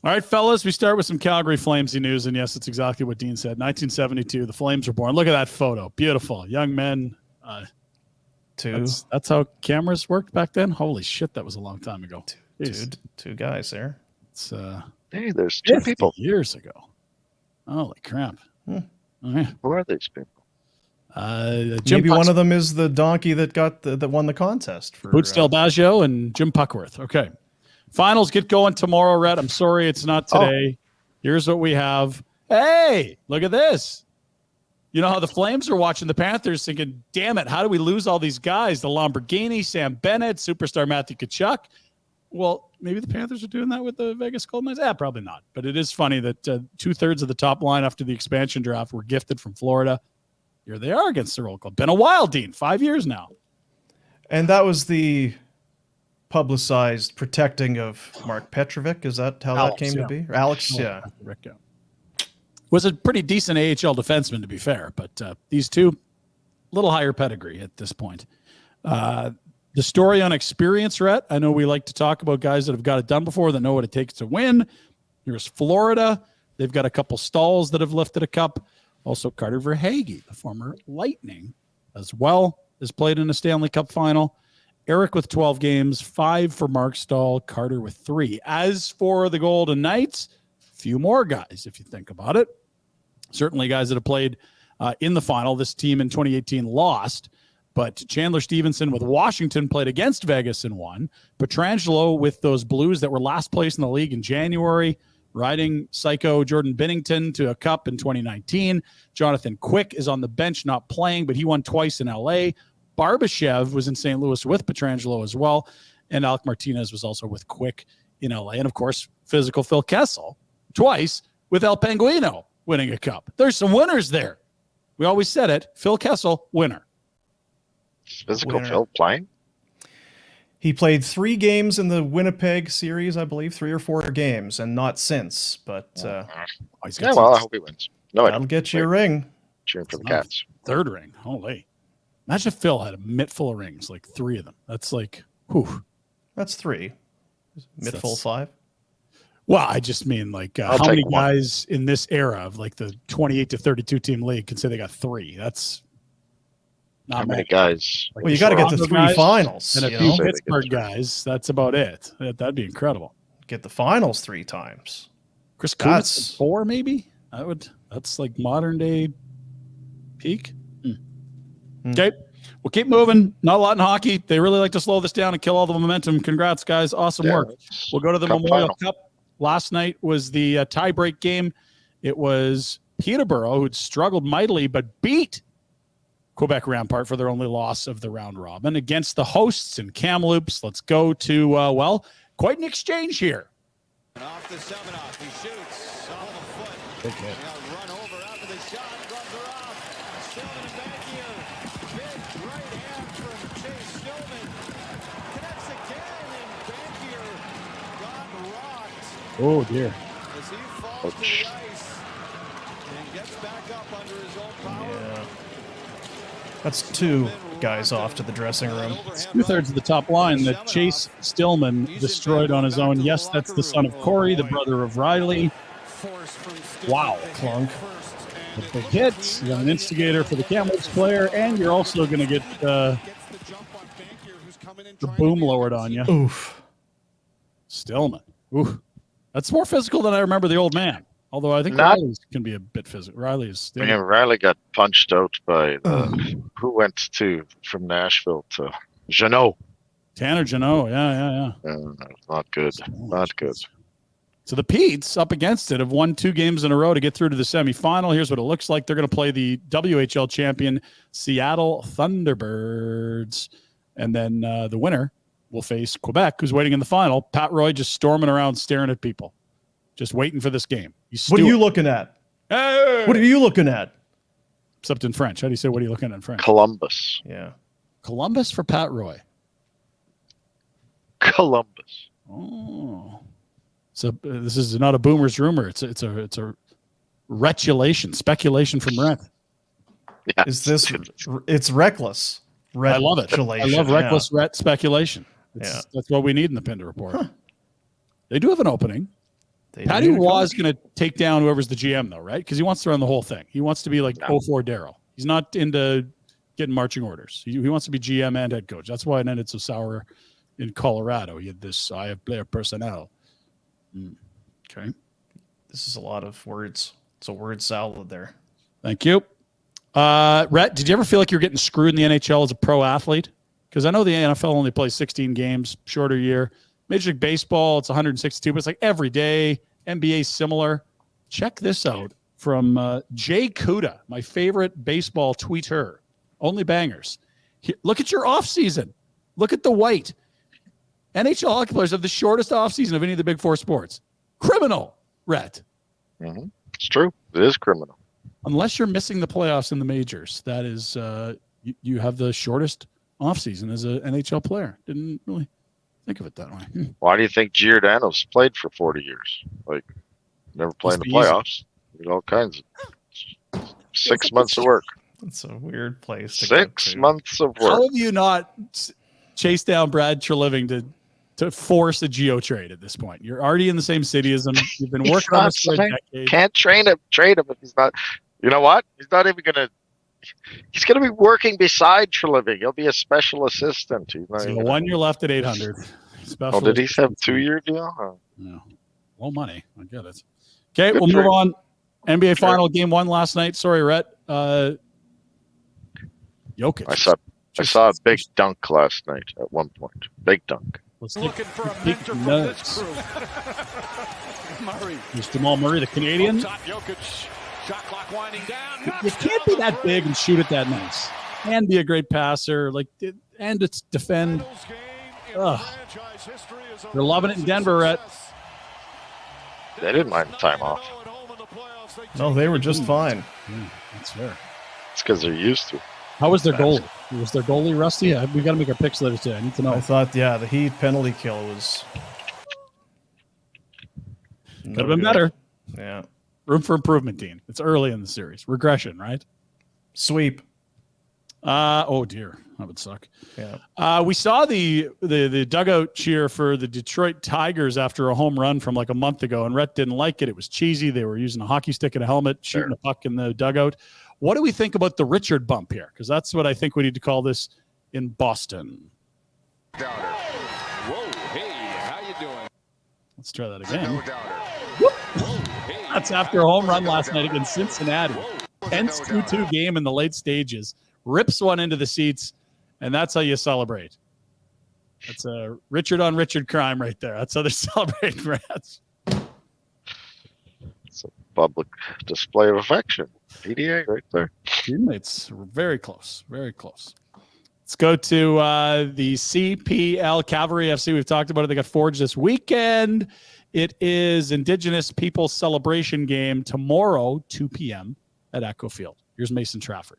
All right, fellas, we start with some Calgary Flamesy news. And yes, it's exactly what Dean said. 1972, the Flames were born. Look at that photo. Beautiful. Young men. That's how cameras worked back then. Holy shit, that was a long time ago. Two guys there. It's hey, there's 2 people. Years ago. Holy crap. Who are these people? Maybe one of them is the donkey that won the contest. For Boots Del Baggio and Jim Puckworth. Okay. Finals get going tomorrow, Rhett. I'm sorry it's not today. Here's what we have. Hey, look at this. You know how the Flames are watching the Panthers thinking, damn it, how do we lose all these guys? The Lamborghini, Sam Bennett, superstar Matthew Tkachuk. Well, maybe the Panthers are doing that with the Vegas Golden Knights. Probably not. But it is funny that 2/3 of the top line after the expansion draft were gifted from Florida. Here they are against the Roll Club. Been a while, Dean. 5 years now. And that was the publicized protecting of Mark Petrovic. Is that how that came to be? Alex, yeah. Was a pretty decent AHL defenseman, to be fair, but these two, a little higher pedigree at this point. The story on experience, Rhett, I know we like to talk about guys that have got it done before, that know what it takes to win. Here's Florida. They've got a couple stalls that have lifted a cup. Also, Carter Verhaeghe, the former Lightning, as well, has played in a Stanley Cup final. Eric with 12 games, 5 for Mark Stahl, Carter with 3. As for the Golden Knights, a few more guys, if you think about it. Certainly guys that have played in the final. This team in 2018 lost, but Chandler Stevenson with Washington played against Vegas and won. Pietrangelo with those Blues that were last place in the league in January, riding psycho Jordan Binnington to a cup in 2019. Jonathan Quick is on the bench, not playing, but he won twice in LA. Barbashev was in St. Louis with Pietrangelo as well. And Alec Martinez was also with Quick in LA. And of course, physical Phil Kessel twice with El Penguino winning a cup. There's some winners there. We always said it. Phil Kessel, winner. Physical Phil playing? He played 3 games in the Winnipeg series, I believe, 3 or 4 games, and not since. But yeah, well, I hope he wins. No, that'll get you a ring. Cheering for the Cats. 3rd ring. Holy. Imagine if Phil had a mitt full of rings, like 3 of them. That's like, whew. That's 3. Mitt full 5. Well, I just mean like how many guys in this era of like the 28 to 32 team league can say they got 3? That's not many guys. Well, you got to get to 3 finals. And a few Pittsburgh guys, that's about it. That'd be incredible. Get the finals 3 times. Chris Kunitz 4 maybe? That's like modern day peak. Okay. We'll keep moving. Not a lot in hockey. They really like to slow this down and kill all the momentum. Congrats, guys. Awesome work. We'll go to the Memorial Cup. Last night was the tie-break game. It was Peterborough, who'd struggled mightily, but beat Quebec Rampart for their only loss of the round robin against the hosts in Kamloops. Let's go to, quite an exchange here. And off the 7-off, he shoots off the foot. Big hit. Run over after the shot, gloves are off. Stillman and back here. Big right hand from Chase Stillman. Connects again, and back here got rocked. Oh, dear. As he falls to the ice and gets back up under his own power. Yeah. That's 2 guys off to the dressing room. It's 2/3 of the top line that Chase Stillman destroyed on his own. Yes, that's the son of Corey, the brother of Riley. Wow. Clunk. The big hits. You got an instigator for the Kamloops player, and you're also going to get the boom lowered on you. Oof. Stillman. Oof. That's more physical than I remember the old man. Although I think Riley can be a bit physical. Riley is. Yeah, Riley got punched out by who went from Nashville to Jeannot. Tanner Jeannot. Yeah. Not good. Not good. So the Petes up against it have won 2 games in a row to get through to the semifinal. Here's what it looks like. They're going to play the WHL champion Seattle Thunderbirds. And then the winner will face Quebec, who's waiting in the final. Pat Roy just storming around staring at people. Just waiting for this game. What are you looking at? Hey! What are you looking at? Except in French. How do you say what are you looking at in French? Columbus. Yeah. Columbus for Pat Roy. Columbus. Oh. So this is not a boomer's rumor. It's a retulation, speculation from Rhett. Yeah. Is this it's reckless. I love it. I love reckless Rhett speculation. Yeah. That's what we need in the Pinder report. Huh. They do have an opening. Patty Waugh is going to take down whoever's the GM, though, right? Because he wants to run the whole thing. He wants to be like 04 Daryl. He's not into getting marching orders. He wants to be GM and head coach. That's why it ended so sour in Colorado. He had this I have player personnel. Okay. This is a lot of words. It's a word salad there. Thank you. Rhett, did you ever feel like you're getting screwed in the NHL as a pro athlete? Because I know the NFL only plays 16 games, shorter year. Major League Baseball, it's 162, but it's like every day. NBA similar. Check this out from Jay Kuda, my favorite baseball tweeter. Only bangers. Look at your offseason. Look at the white. NHL hockey players have the shortest offseason of any of the big four sports. Criminal, Rhett. Mm-hmm. It's true. It is criminal. Unless you're missing the playoffs in the majors, that is, you have the shortest offseason as an NHL player. Didn't really think of it that way. Why do you think Giordano's played for 40 years? Like, never playing the playoffs. All kinds of 6 months of work. It's a weird place to 6 months of work. How have you not chased down Brad Treliving to force a geo trade at this point? You're already in the same city as him. You've been working on this for a decade. Can't trade him if he's not. You know what? He's not even gonna. He's gonna be working beside Treliving. He'll be a special assistant. He's not So even 1 year left at 800. Oh, did he have 2 year deal? Oh. No. Well, money. I get it. Okay, we'll move on. NBA Final Game 1 last night. Sorry, Rhett. Jokic. I saw a big dunk last night at one point. Big dunk. Looking for a mentor from this group. Murray. There's Jamal Murray, the Canadian. Top Jokic. Shot clock winding down. You can't be that big and shoot it that nice. And be a great passer. And it's defend. Ugh. They're loving it in Denver, Rhett. They didn't mind the time off. No, they were just fine. Yeah, that's fair. It's because they're used to it. How was their goalie? Was their goalie rusty? We got to make our picks later today. I need to know. I thought, the Heat penalty kill was could have been better. Yeah. Room for improvement, Dean. It's early in the series. Regression, right? Sweep. Oh dear, that would suck. Yeah. We saw the dugout cheer for the Detroit Tigers after a home run from like a month ago, and Rhett didn't like it. It was cheesy. They were using a hockey stick and a helmet, shooting a puck in the dugout. What do we think about the Richard bump here? Because that's what I think we need to call this in Boston. Whoa, hey, how you doing? Let's try that again. No doubter. That's after a home run last night against Cincinnati. Tense 2-2 game in the late stages. Rips one into the seats, and that's how you celebrate. That's a Richard on Richard crime right there. That's how they're celebrating Rats. It's a public display of affection. PDA right there. Teammates were very close, very close. Let's go to the CPL Calgary FC. We've talked about it. They got forged this weekend. It is Indigenous Peoples Celebration Game tomorrow, 2 p.m. at Echo Field. Here's Mason Trafford.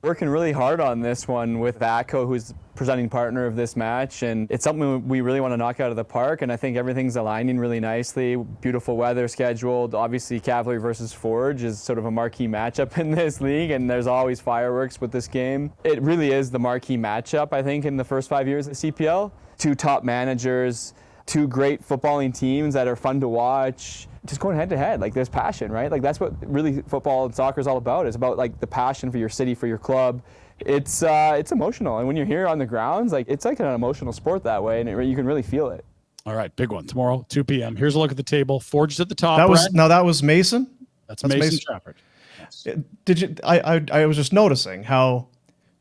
Working really hard on this one with ATCO, who's the presenting partner of this match, and it's something we really want to knock out of the park, and I think everything's aligning really nicely. Beautiful weather scheduled. Obviously, Cavalry versus Forge is sort of a marquee matchup in this league, and there's always fireworks with this game. It really is the marquee matchup, I think, in the first 5 years of the CPL. Two top managers, two great footballing teams that are fun to watch. Just going head to head, like there's passion, right? Like that's what really football and soccer is all about. It's about like the passion for your city, for your club. It's emotional, and when you're here on the grounds, like it's like an emotional sport that way, and you can really feel it. All right, big one tomorrow, 2 p.m. Here's a look at the table. Forge is at the top. That was Mason. That's Mason Trafford. Yes. Did you? I was just noticing how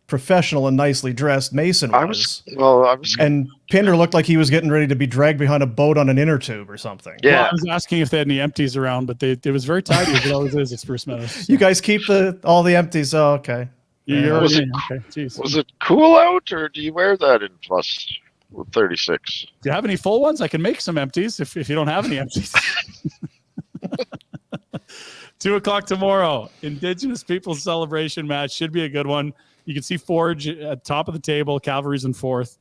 professional and nicely dressed Mason was. And Pinder looked like he was getting ready to be dragged behind a boat on an inner tube or something. Yeah. Well, I was asking if they had any empties around, but it was very tidy. It always is at Spruce Meadows. So. You guys keep all the empties. Oh, okay. Was it cool out, or do you wear that in plus 36? Do you have any full ones? I can make some empties if you don't have any empties. 2 o'clock tomorrow. Indigenous Peoples Celebration match. Should be a good one. You can see Forge at top of the table. Cavalry's in fourth.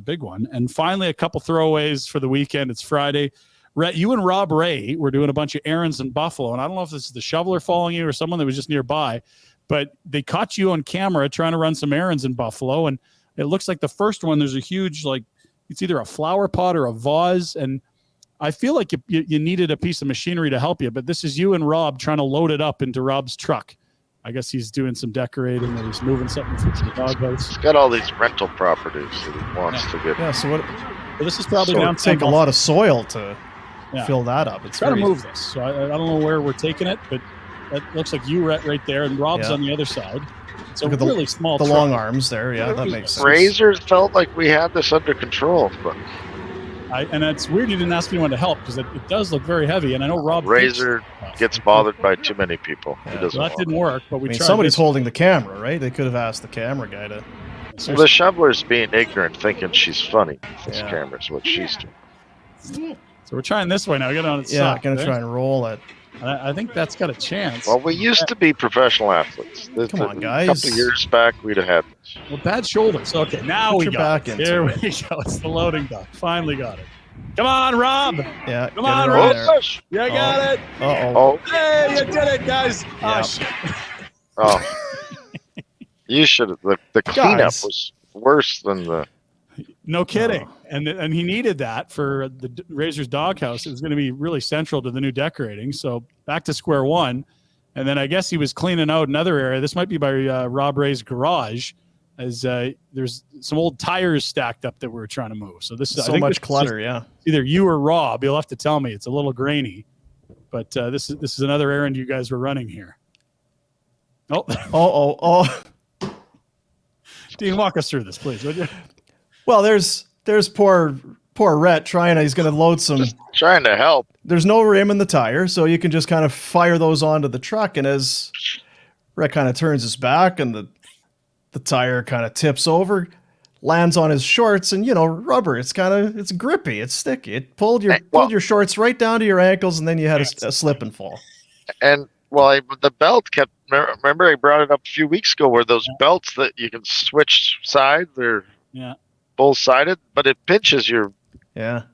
Big one. And finally, a couple throwaways for the weekend. It's Friday. Rhett, you and Rob Ray were doing a bunch of errands in Buffalo. And I don't know if this is the shoveler following you or someone that was just nearby, but they caught you on camera trying to run some errands in Buffalo. And it looks like the first one, there's a huge, like, it's either a flower pot or a vase. And I feel like you needed a piece of machinery to help you, but this is you and Rob trying to load it up into Rob's truck. I guess he's doing some decorating or he's moving something from the doghouse. He's got all these rental properties that he wants to get. Yeah, so what? Well, this is probably So down it'd take a lot of soil to fill that up. It's trying to move this. So I don't know where we're taking it, but that looks like you right there, and Rob's on the other side. It's Look a at really small the truck. long arms there. Yeah, that makes sense. Razors felt like we had this under control, but and it's weird you didn't ask anyone to help because it does look very heavy. And I know Rob Razor gets bothered by too many people. He doesn't that didn't work, but we tried. Somebody's holding the camera, right? They could have asked the camera guy to. Well, the shoveler's being ignorant, thinking she's funny. This camera's what she's doing. So we're trying this way now. Get on its Yeah, side. gonna try and roll it. I think that's got a chance. Well, we used to be professional athletes. Come on, guys. A couple of years back, we'd have had this. Well, bad shoulders. Okay, now Put we your got back it. into Here it. we go. It's the loading dock. Finally got it. Come on, Rob. Yeah, Come on, Rob. You got it. Oh, Hey, you did it, guys. Yeah. oh. You should have. The cleanup Guys. was worse than the. No kidding. And he needed that for the Razor's doghouse. It was going to be really central to the new decorating. So back to square one. And then I guess he was cleaning out another area. This might be by Rob Ray's garage, as there's some old tires stacked up that we're trying to move. So this is So much clutter. Yeah. Either you or Rob. You'll have to tell me. It's a little grainy, but this is another errand you guys were running here. Oh. Dean, walk us through this, please, would you? Well, there's poor Rhett trying. He's going to load some. Just trying to help. There's no rim in the tire, so you can just kind of fire those onto the truck. And as Rhett kind of turns his back and the tire kind of tips over, lands on his shorts, and rubber. It's grippy. It's sticky. It pulled your shorts right down to your ankles, and then you had a slip and fall. And the belt kept. Remember, I brought it up a few weeks ago, where those belts that you can switch sides, they're both-sided, but it pinches your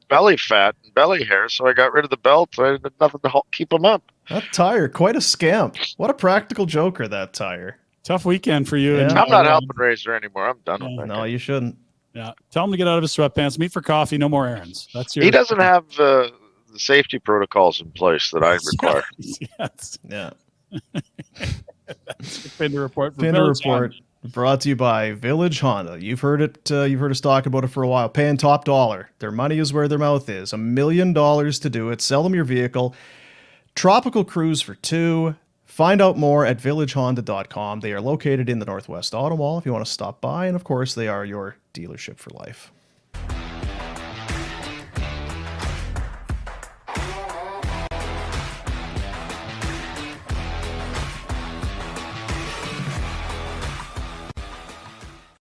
belly fat and belly hair. So I got rid of the belt. I had nothing to keep them up. That tire, quite a scamp. What a practical joker, that tire. Tough weekend for you. Yeah. I'm not helping Razor anymore. I'm done with that. No, you shouldn't. Yeah, tell him to get out of his sweatpants. Meet for coffee. No more errands. He doesn't have the safety protocols in place that I require. Yes. Yeah. That's the Pinder report. Pinder report brought to you by Village Honda. You've heard it. You've heard us talk about it for a while. Paying top dollar. Their money is where their mouth is. $1 million to do it. Sell them your vehicle. Tropical cruise for 2. Find out more at villagehonda.com. They are located in the Northwest Auto Mall if you want to stop by. And of course, they are your dealership for life.